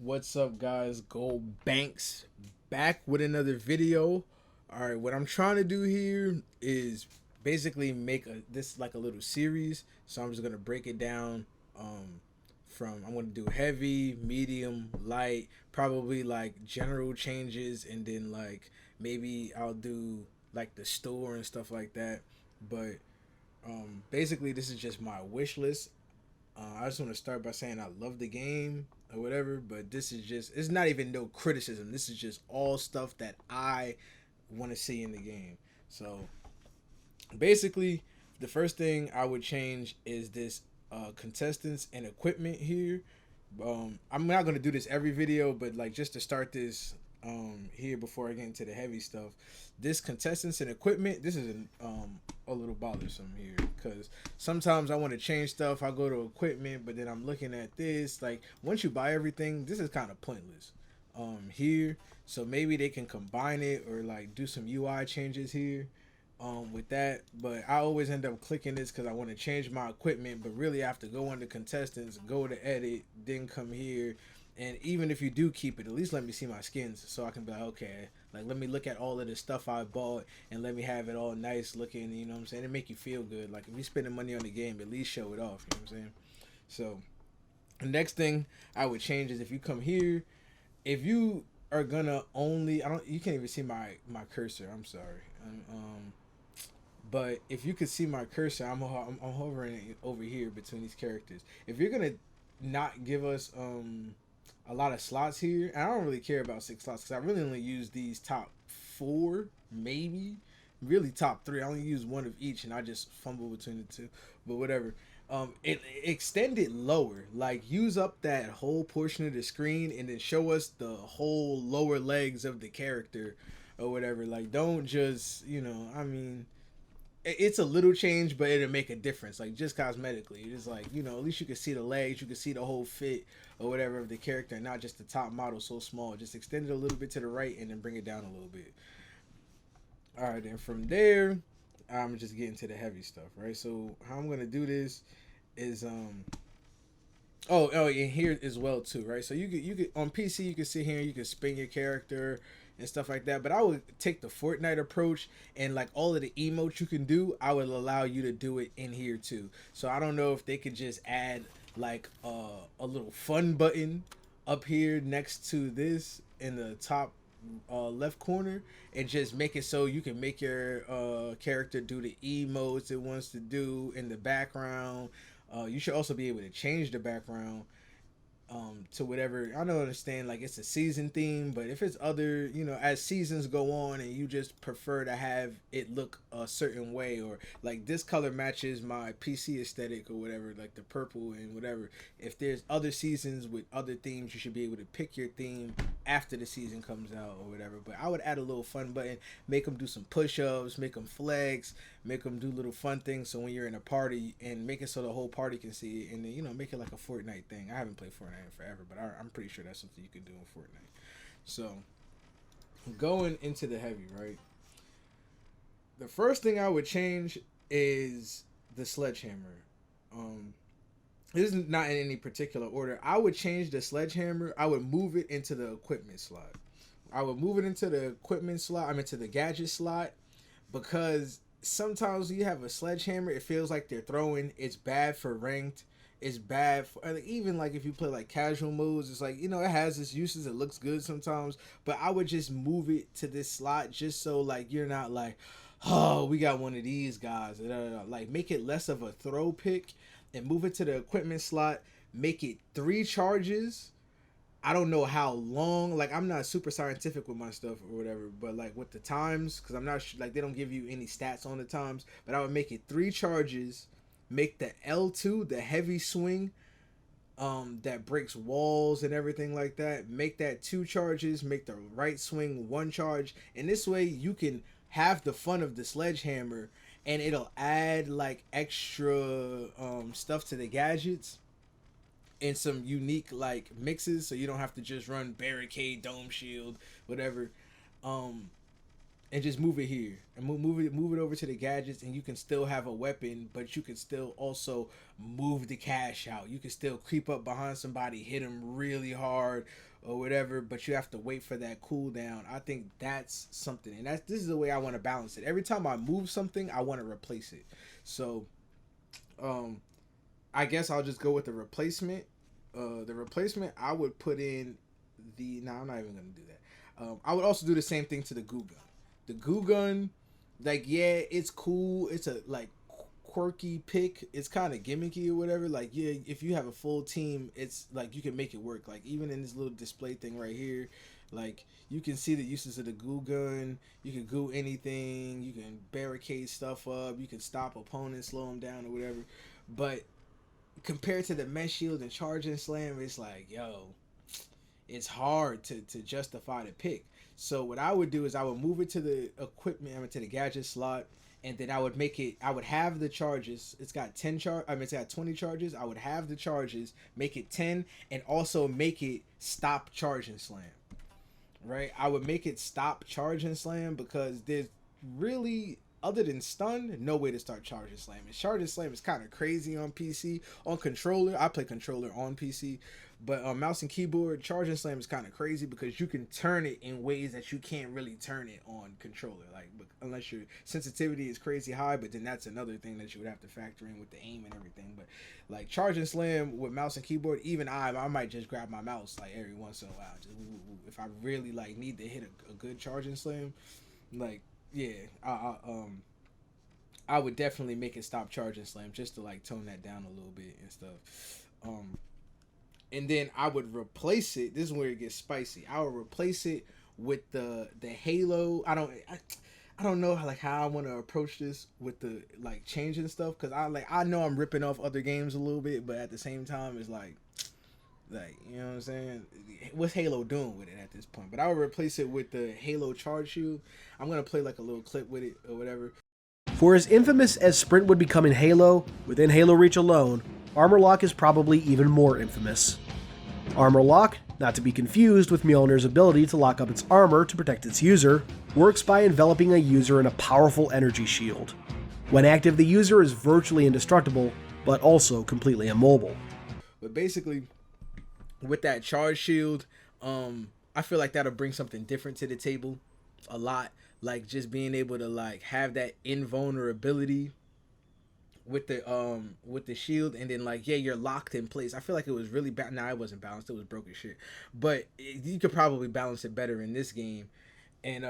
What's up, guys? Gold Banks back with another video. All right, what I'm trying to do here is basically make this like a little series. So I'm just gonna break it down. From I'm gonna do heavy, medium, light, probably like general changes, and then like maybe I'll do like the store and stuff like that. But basically, this is just my wish list. I just want to start by saying I love the game or whatever, but this is just, it's not even no criticism. This is just all stuff that I want to see in the game. So basically, the first thing I would change is this contestants and equipment here. I'm not gonna do this every video, but like just to start this here before I get into the heavy stuff, this contestants and equipment, this is a little bothersome here because sometimes I want to change stuff. I go to equipment, but then I'm looking at this. Like once you buy everything, this is kind of pointless here. So maybe they can combine it or like do some UI changes here with that. But I always end up clicking this because I want to change my equipment, but really I have to go under contestants, go to edit, then come here. And even if you do keep it, at least let me see my skins so I can be like, okay, like let me look at all of the stuff I bought and let me have it all nice looking, you know what I'm saying? It make you feel good. Like if you're spending money on the game, at least show it off, you know what I'm saying? So the next thing I would change is if you come here, if you are gonna only, I don't, you can't even see my cursor. I'm sorry. But if you could see my cursor, I'm hovering over here between these characters. If you're gonna not give us a lot of slots here, and I don't really care about 6 slots because I really only use these top four, maybe really top three. I only use one of each, and I just fumble between the two. But whatever. It extend it lower, like use up that whole portion of the screen, and then show us the whole lower legs of the character, or whatever. Like don't just I mean it's a little change, but it'll make a difference. Like just cosmetically, it's like at least you can see the legs, you can see the whole fit or whatever of the character, and not just the top model so small. Just extend it a little bit to the right and then bring it down a little bit. All right, then from there, I'm just getting to the heavy stuff, right? So how I'm gonna do this is and here as well too, right? So you could on PC you can sit here and you can spin your character and stuff like that. But I would take the Fortnite approach and like all of the emotes you can do, I would allow you to do it in here too. So I don't know if they could just add like a little fun button up here next to this in the top left corner and just make it so you can make your character do the emotes it wants to do in the background. You should also be able to change the background to whatever. I don't understand like it's a season theme, but if it's other, as seasons go on and you just prefer to have it look a certain way, or like this color matches my PC aesthetic or whatever, like the purple and whatever. If there's other seasons with other themes, you should be able to pick your theme after the season comes out or whatever. But I would add a little fun button, make them do some push-ups, make them flex, make them do little fun things. So when you're in a party, and make it so the whole party can see it, and then make it like a Fortnite thing. I haven't played Fortnite in forever, but I'm pretty sure that's something you can do in Fortnite. So going into the heavy, right? The first thing I would change is the sledgehammer. Um, this is not in any particular order. I would change the sledgehammer. I would move it into the equipment slot. I would move it into the equipment slot. I'm into the gadget slot because sometimes you have a sledgehammer, it feels like they're throwing. It's bad for ranked. It's bad for like, even like if you play like casual modes. It's like it has its uses. It looks good sometimes, but I would just move it to this slot just so like you're not like, oh, we got one of these guys. Like make it less of a throw pick and move it to the equipment slot. Make it 3 charges. I don't know how long. Like I'm not super scientific with my stuff or whatever, but like with the times, because I'm not like they don't give you any stats on the times. But I would make it 3 charges. Make the L2 the heavy swing, that breaks walls and everything like that. Make that 2 charges. Make the right swing 1 charge, and this way you can have the fun of the sledgehammer, and it'll add like extra stuff to the gadgets and some unique like mixes, so you don't have to just run barricade, dome shield, whatever. Um, and just move it here and move it over to the gadgets, and you can still have a weapon, but you can still also move the cash out. You can still creep up behind somebody, hit them really hard, or whatever, but you have to wait for that cooldown. I think that's something, and this is the way I want to balance it. Every time I move something, I want to replace it. So, um, I guess I'll just go with the replacement. The replacement I would put in the. No, I'm not even gonna do that. I would also do the same thing to the goo gun. The goo gun, like yeah, it's cool. It's a like quirky pick. It's kind of gimmicky or whatever. Like yeah, if you have a full team, it's like you can make it work. Like even in this little display thing right here, like you can see the uses of the goo gun. You can goo anything. You can barricade stuff up. You can stop opponents, slow them down or whatever. But compared to the mesh shield and charging slam, it's like yo, it's hard to justify the pick. So what I would do is I would move it to the equipment, I mean to the gadget slot, and then I would make it. I would have the charges. It's got 10 charge. I mean it's got 20 charges. I would have the charges, make it 10, and also make it stop charge and slam. Right? I would make it stop charge and slam because there's really other than stun, no way to start charge and slam. And charge and slam is kind of crazy on PC. On controller, I play controller on PC, but on mouse and keyboard, charge and slam is kind of crazy because you can turn it in ways that you can't really turn it on controller. Like unless your sensitivity is crazy high, but then that's another thing that you would have to factor in with the aim and everything. But like charge and slam with mouse and keyboard, even I might just grab my mouse like every once in a while, just if I really like need to hit a good charge and slam, like yeah, I would definitely make it stop charging slam just to like tone that down a little bit and stuff. And then I would replace it. This is where it gets spicy. I would replace it with the Halo. I don't know how I want to approach this with the like changing stuff because I know I'm ripping off other games a little bit, but at the same time it's like you know what I'm saying? What's Halo doing with it at this point? But I would replace it with the Halo Charge Shield. I'm gonna play like a little clip with it or whatever. For as infamous as Sprint would become in Halo, within Halo Reach alone, Armor Lock is probably even more infamous. Armor Lock, not to be confused with Mjolnir's ability to lock up its armor to protect its user, works by enveloping a user in a powerful energy shield. When active, the user is virtually indestructible, but also completely immobile. But basically, with that charge shield, I feel like that'll bring something different to the table a lot. Like just being able to like have that invulnerability with the shield, and then like yeah, you're locked in place. I feel like it was really bad. Nah, it wasn't balanced. It was broken shit. But you could probably balance it better in this game, and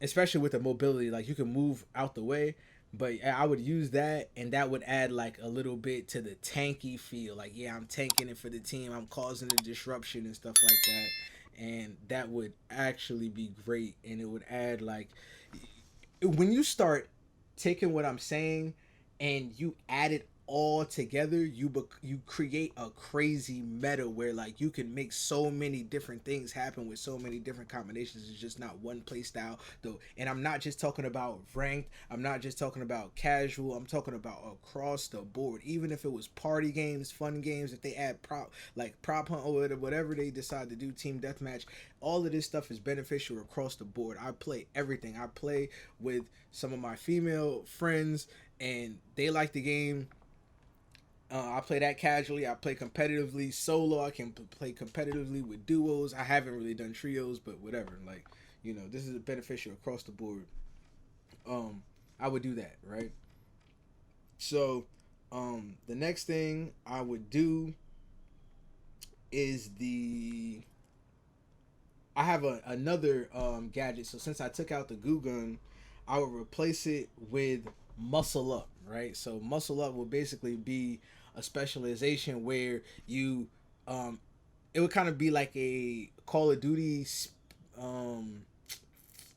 especially with the mobility, like you can move out the way. But I would use that, and that would add like a little bit to the tanky feel. Like yeah, I'm tanking it for the team. I'm causing a disruption and stuff like that. And that would actually be great, and it would add like when you start taking what I'm saying and you add it all together, you create a crazy meta where like you can make so many different things happen with so many different combinations. It's just not one play style though. And I'm not just talking about ranked, I'm not just talking about casual, I'm talking about across the board. Even if it was party games, fun games, if they add prop hunt or whatever they decide to do, team deathmatch, all of this stuff is beneficial across the board. I play everything. I play with some of my female friends and they like the game. I play that casually. I play competitively solo. I can play competitively with duos. I haven't really done trios, but whatever. Like, you know, this is beneficial across the board. I would do that, right? So, the next thing I would do is I have another gadget. So since I took out the goo gun, I would replace it with muscle up, right? So muscle up will basically be a specialization where you it would kind of be like a Call of Duty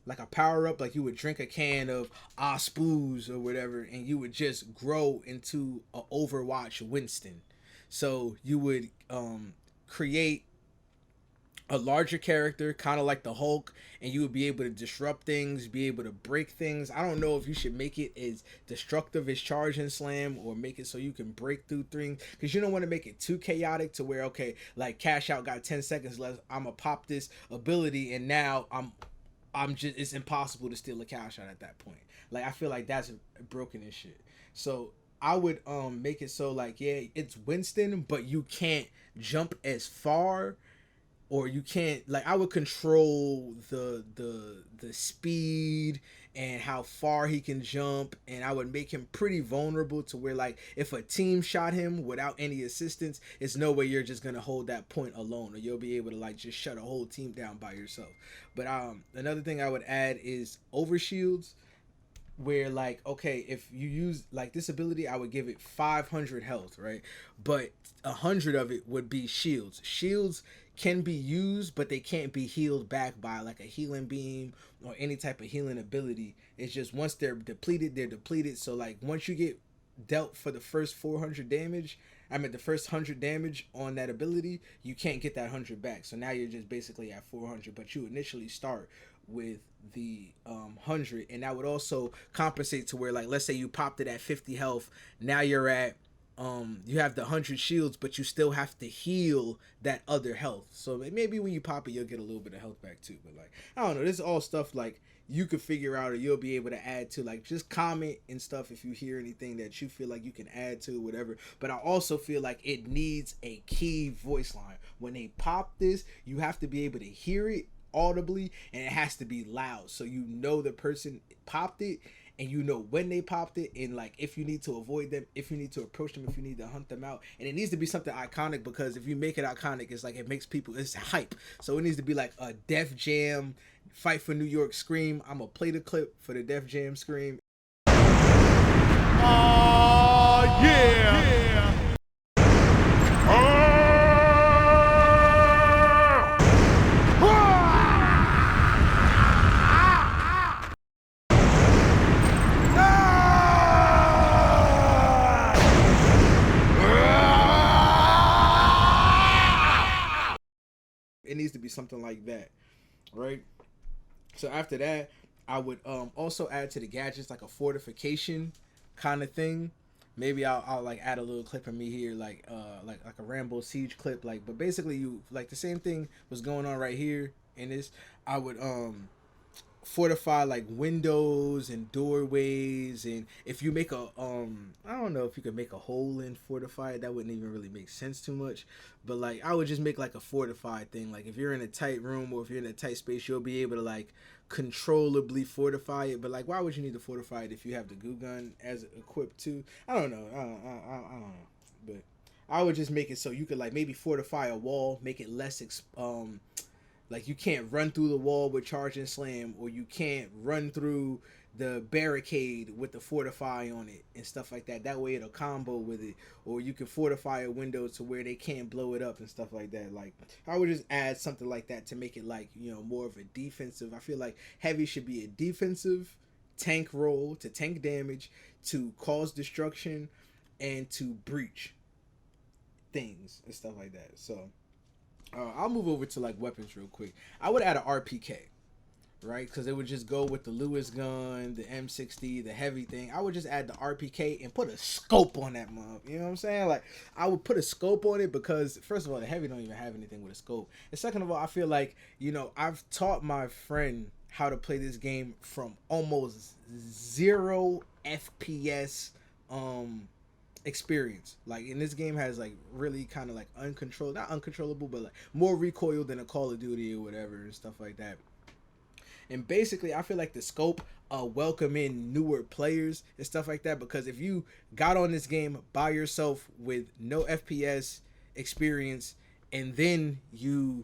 like a power up, like you would drink a can of Ospoos or whatever and you would just grow into a Overwatch Winston. So you would create a larger character, kind of like the Hulk, and you would be able to disrupt things, be able to break things. I don't know if you should make it as destructive as Charge and Slam or make it so you can break through things, because you don't want to make it too chaotic to where, okay, like Cash Out got 10 seconds left, I'm gonna pop this ability and now I'm just, it's impossible to steal a Cash Out at that point. Like I feel like that's broken as shit. So I would make it so like yeah, it's Winston, but you can't jump as far or you can't, like, I would control the speed and how far he can jump, and I would make him pretty vulnerable to where, like, if a team shot him without any assistance, it's no way you're just gonna hold that point alone, or you'll be able to, like, just shut a whole team down by yourself. But another thing I would add is overshields, where, like, okay, if you use like this ability, I would give it 500 health, right? But 100 of it would be shields. Shields can be used, but they can't be healed back by like a healing beam or any type of healing ability. It's just once they're depleted, they're depleted. So like once you get dealt for the first 400 damage, I mean the first 100 damage on that ability, you can't get that 100 back. So now you're just basically at 400, but you initially start with the 100, and that would also compensate to where, like, let's say you popped it at 50 health, now you're at you have the 100 shields, but you still have to heal that other health. So maybe when you pop it, you'll get a little bit of health back too. But like, I don't know, this is all stuff like you could figure out, or you'll be able to add to. Like, just comment and stuff if you hear anything that you feel like you can add to, whatever. But I also feel like it needs a key voice line. When they pop this, you have to be able to hear it audibly, and it has to be loud, so you know the person popped it, and you know when they popped it, and like if you need to avoid them, if you need to approach them, if you need to hunt them out. And it needs to be something iconic, because if you make it iconic, it's like it makes people, it's hype. So it needs to be like a Def Jam Fight for New York scream. I'm gonna play the clip for the Def Jam scream. Yeah. It needs to be something like that, right? So after that, I would also add to the gadgets like a fortification kind of thing. Maybe I'll like add a little clip of me here, like a Rambo Siege clip, like. But basically, you like the same thing was going on right here in this. I would fortify like windows and doorways, and if you make a I don't know if you could make a hole and fortify it, that wouldn't even really make sense too much. But like, I would just make like a fortified thing. Like if you're in a tight room or if you're in a tight space, you'll be able to like controllably fortify it. But like, why would you need to fortify it if you have the goo gun as equipped too? I don't know. I don't know. But I would just make it so you could like maybe fortify a wall, make it less like you can't run through the wall with charge and slam, or you can't run through the barricade with the fortify on it and stuff like that. That way it'll combo with it. Or you can fortify a window to where they can't blow it up and stuff like that. Like, I would just add something like that to make it like, you know, more of a defensive. I feel like heavy should be a defensive tank role to tank damage, to cause destruction, and to breach things and stuff like that. So I'll move over to like weapons real quick. I would add an RPK, right? Because it would just go with the Lewis gun, the M60, the heavy thing. I would just add the RPK and put a scope on that mug. You know what I'm saying? Like, I would put a scope on it because, first of all, the heavy don't even have anything with a scope. And second of all, I feel like, you know, I've taught my friend how to play this game from almost 0 FPS experience. Like, in this game has like really kind of like not uncontrollable, but like more recoil than a Call of Duty or whatever and stuff like that. And basically, I feel like the scope welcome in newer players and stuff like that, because if you got on this game by yourself with no FPS experience and then you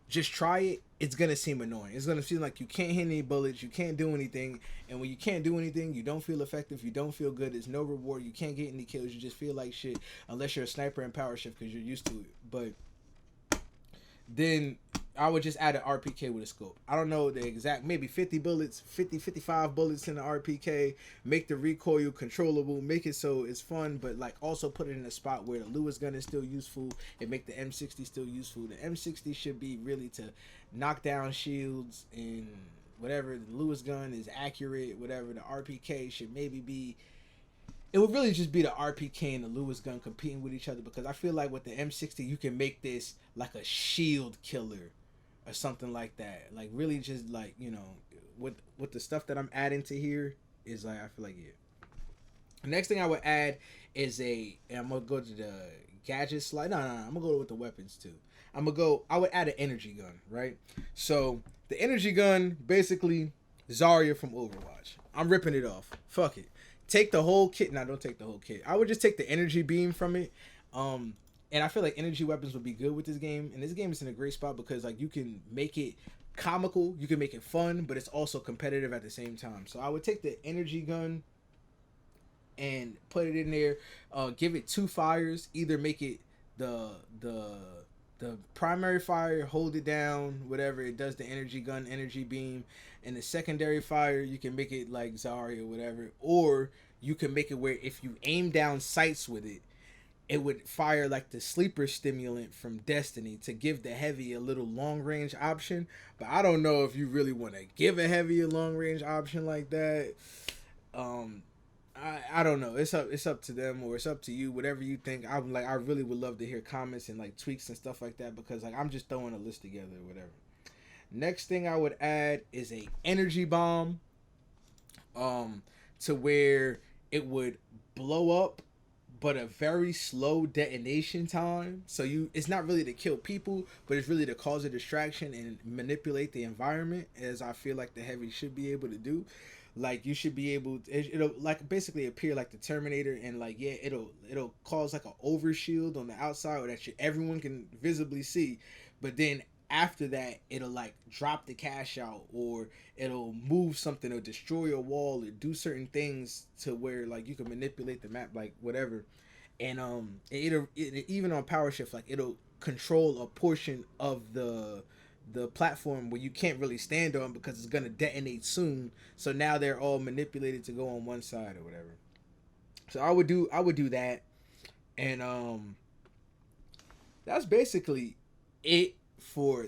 just try it, it's gonna seem annoying. It's gonna seem like you can't hit any bullets, you can't do anything, and when you can't do anything, you don't feel effective, you don't feel good, there's no reward, you can't get any kills, you just feel like shit, unless you're a sniper and power shift because you're used to it. But then I would just add an RPK with a scope. I don't know the exact, maybe 50 bullets, 55 bullets in the RPK, make the recoil controllable, make it so it's fun, but like also put it in a spot where the Lewis gun is still useful and make the M60 still useful. The M60 should be really to knock down shields and whatever. The Lewis gun is accurate, whatever. The RPK should maybe be, it would really just be the RPK and the Lewis gun competing with each other, because I feel like with the M60 you can make this like a shield killer or something like that. Like really just like, you know, with the stuff that I'm adding to here is like, I feel like it. The next thing I would add is and I'm gonna go to the gadget slide. No, I'm gonna go with the weapons too. I would add an energy gun, right? So the energy gun, basically Zarya from Overwatch. I'm ripping it off. Fuck it. Take the whole kit. No, don't take the whole kit. I would just take the energy beam from it. And I feel like energy weapons would be good with this game. And this game is in a great spot because like you can make it comical, you can make it fun, but it's also competitive at the same time. So I would take the energy gun and put it in there. Give it 2 fires. Either make it the primary fire, hold it down, whatever. It does the energy gun, energy beam, and the secondary fire you can make it like Zarya or whatever, or you can make it where if you aim down sights with it, it would fire like the sleeper stimulant from Destiny to give the heavy a little long range option. But I don't know if you really want to give a heavy a long range option like that. I don't know. It's up to them, or it's up to you. Whatever you think. I really would love to hear comments and like tweaks and stuff like that, because like I'm just throwing a list together or whatever. Next thing I would add is a energy bomb. To where it would blow up, but a very slow detonation time. So it's not really to kill people, but it's really to cause a distraction and manipulate the environment, as I feel like the heavy should be able to do. Like you should be able it'll like basically appear like the Terminator, and like it'll cause like an overshield on the outside, or that everyone can visibly see. But then after that, it'll like drop the cash out, or it'll move something, or destroy a wall, or do certain things to where like you can manipulate the map, like whatever. And even on power shift, like it'll control a portion of the platform where you can't really stand on, because it's gonna detonate soon. So now they're all manipulated to go on one side or whatever. So I would do that, and that's basically it for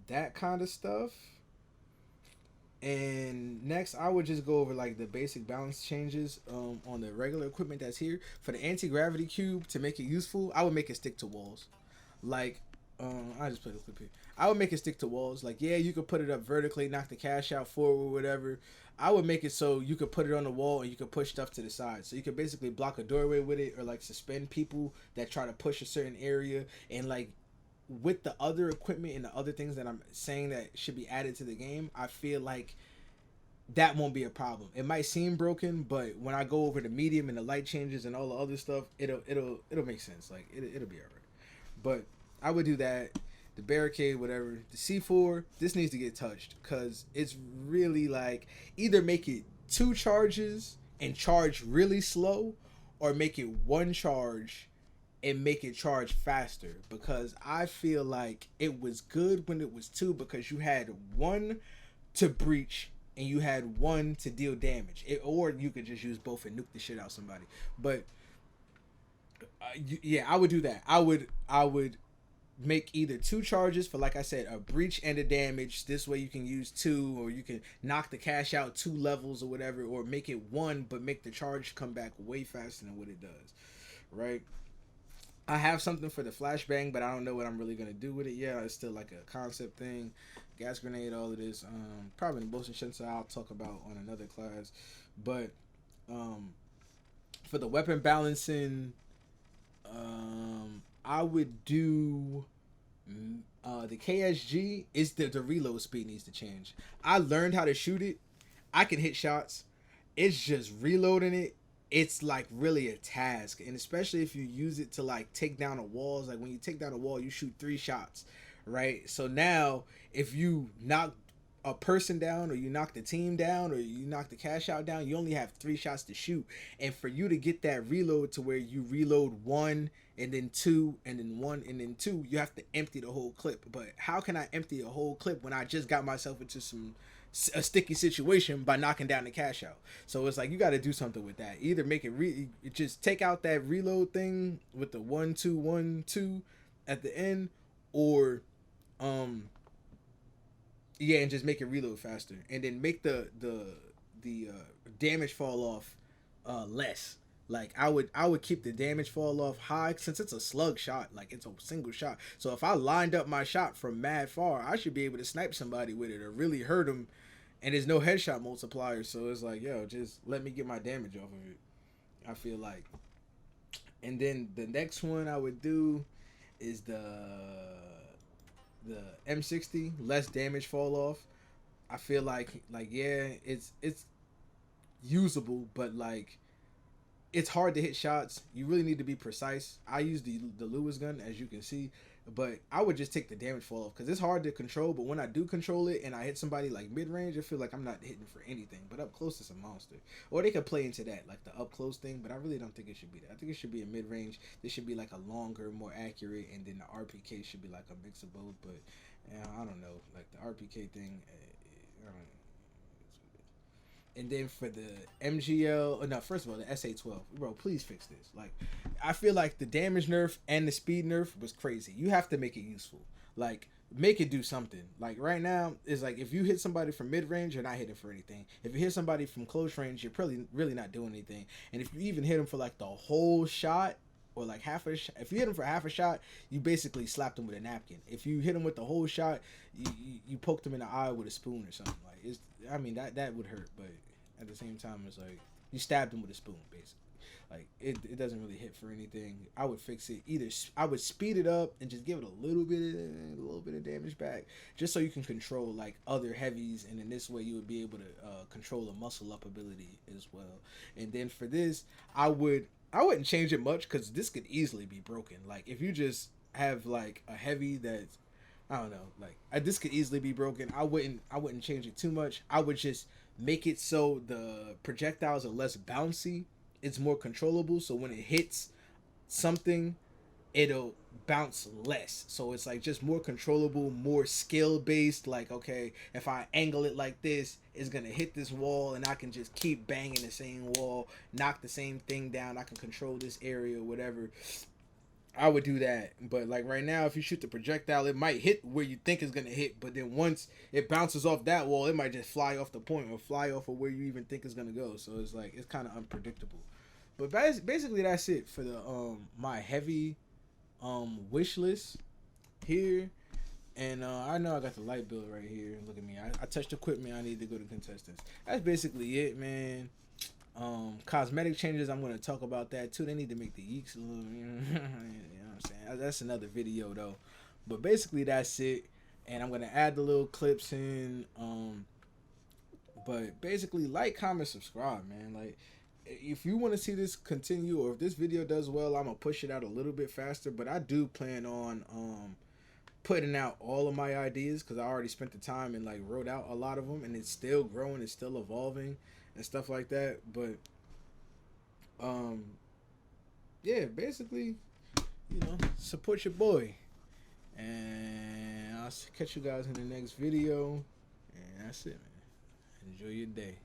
that kind of stuff. And next, I would just go over like the basic balance changes on the regular equipment that's here. For the anti-gravity cube, to make it useful, I would make it stick to walls. Like, I just put a clip here. I would make it stick to walls. Like, yeah, you could put it up vertically, knock the cash out forward, whatever. I would make it so you could put it on the wall and you could push stuff to the side. So you could basically block a doorway with it, or like suspend people that try to push a certain area. And like with the other equipment and the other things that I'm saying that should be added to the game, I feel like that won't be a problem. It might seem broken, but when I go over the medium and the light changes and all the other stuff, it'll make sense. Like it'll be alright. But I would do that. The barricade, whatever. The C4, this needs to get touched, because it's really like either make it 2 charges and charge really slow, or make it 1 charge and make it charge faster, because I feel like it was good when it was 2, because you had 1 to breach and you had 1 to deal damage, or you could just use both and nuke the shit out somebody. But yeah, I would do that. I would make either 2 charges for, like I said, a breach and a damage. This way you can use 2, or you can knock the cash out 2 levels or whatever, or make it 1 but make the charge come back way faster than what it does, right? I have something for the flashbang, but I don't know what I'm really gonna do with it yet. It's still like a concept thing. Gas grenade, all of this. Probably the motion sensor I'll talk about on another class. But for the weapon balancing, I would do the KSG. Is the reload speed needs to change. I learned how to shoot it. I can hit shots. It's just reloading it. It's like really a task, and especially if you use it to like take down the walls. Like when you take down a wall, you shoot 3 shots, right? So now if you knock a person down, or you knock the team down, or you knock the cash out down, you only have 3 shots to shoot. And for you to get that reload to where you reload 1 and then 2 and then 1 and then 2, you have to empty the whole clip. But how can I empty a whole clip when I just got myself into a sticky situation by knocking down the cash out? So it's like you got to do something with that. Either make it just take out that reload thing with the 1 2 1 2 at the end, or yeah, and just make it reload faster, and then make the damage fall off less. Like I would keep the damage fall off high, since it's a slug shot, like it's a single shot. So if I lined up my shot from mad far, I should be able to snipe somebody with it or really hurt them, and there's no headshot multiplier. So it's like, yo, just let me get my damage off of it, I feel like. And then the next one I would do is the the M60, less damage fall off. I feel like yeah, it's usable, but like it's hard to hit shots. You really need to be precise. I use the Lewis gun, as you can see, but I would just take the damage fall off because it's hard to control. But when I do control it and I hit somebody like mid range, I feel like I'm not hitting for anything. But up close, it's a monster. Or they could play into that, like the up close thing. But I really don't think it should be that. I think it should be a mid range. This should be like a longer, more accurate, and then the RPK should be like a mix of both. But I don't know, like the RPK thing. I don't know. And then for the MGL, no, first of all, the SA12, bro, please fix this. Like, I feel like the damage nerf and the speed nerf was crazy. You have to make it useful. Like, make it do something. Like, right now, it's like if you hit somebody from mid range, you're not hitting for anything. If you hit somebody from close range, you're probably really not doing anything. And if you even hit them for like the whole shot, or like half a shot, if you hit him for half a shot, you basically slapped him with a napkin. If you hit him with the whole shot, you poked him in the eye with a spoon or something. Like, it's, I mean, that would hurt, but at the same time, it's like you stabbed him with a spoon, basically. Like it doesn't really hit for anything. I would fix it. Either I would speed it up and just give it a little bit of damage back, just so you can control like other heavies, and in this way you would be able to control a muscle up ability as well. And then for this, I wouldn't change it much because this could easily be broken. Like if you just have like a heavy that's, I don't know, like this could easily be broken. I wouldn't change it too much. I would just make it so the projectiles are less bouncy. It's more controllable. So when it hits something, it'll bounce less. So it's like just more controllable, more skill based. Like, okay, if I angle it like this, it's gonna hit this wall, and I can just keep banging the same wall, knock the same thing down. I can control this area or whatever. I would do that. But like right now, if you shoot the projectile, it might hit where you think it's gonna hit, but then once it bounces off that wall, it might just fly off the point or fly off of where you even think it's gonna go. So it's like it's kind of unpredictable. But basically that's it for the my heavy wish list here. And I know I got the light bill right here. Look at me. I touched equipment. I need to go to contestants. That's basically it, man. Cosmetic changes, I'm going to talk about that too. They need to make the yeeks a little, you know what I'm saying? That's another video though. But basically that's it. And I'm going to add the little clips in. But basically like, comment, subscribe, man. Like if you want to see this continue, or if this video does well, I'm going to push it out a little bit faster. But I do plan on putting out all of my ideas because I already spent the time and like wrote out a lot of them, and it's still growing, it's still evolving and stuff like that. But yeah, basically, you know, support your boy, and I'll catch you guys in the next video. And that's it, man. Enjoy your day.